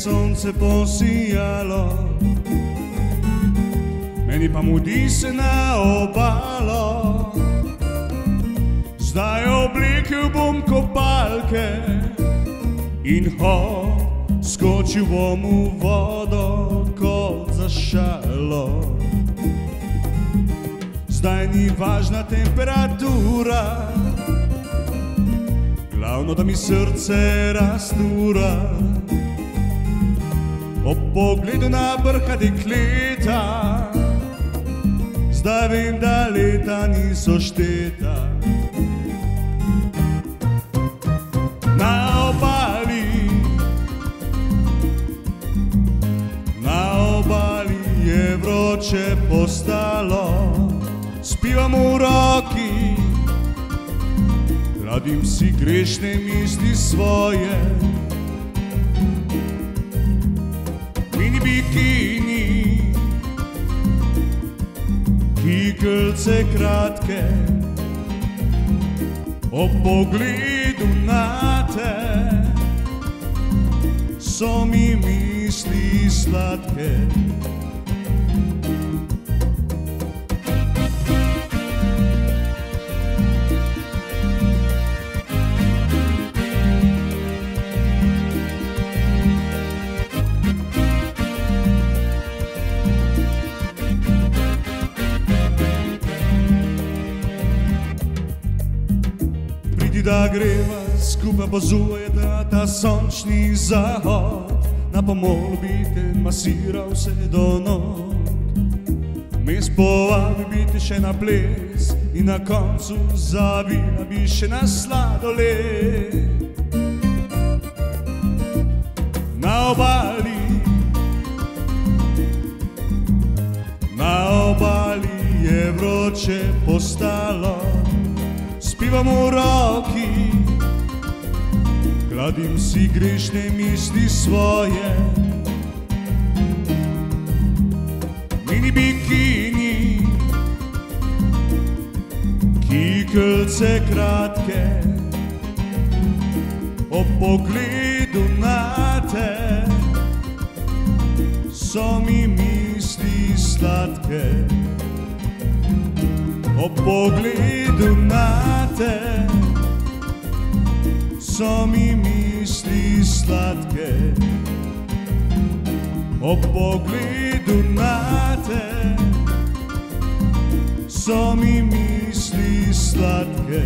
sonce posijalo, meni pa mudi se na obalo. Zdaj oblekel bom kopalke in skočil bom v vodo kot za šalo. Zdaj ni važna temperatura, glavno da mi srce rastura. Ob pogledu na brha dekleta, zdaj vem, da leta niso šteta. Na obali je vroče postalo, spivam v roki, gladim si grešne misli svoje. Mini bikini, kikelce kratke, ob pogledu na te so mi misli sladke. Da greva skupaj opazujeta ta sončni zahod, na pomolu bi te masiral vse do nog. Mes povabi bi te še na ples in na koncu zavila bi še na sladoled. Na obali je vroče postalo, spivam v roki, gladim si grešne misli svoje. Mini bikini, kikelce kratke, ob pogledu na te so mi misli sladke. Ob pogledu na te so mi misli sladke. Ob pogledu na te so mi misli sladke.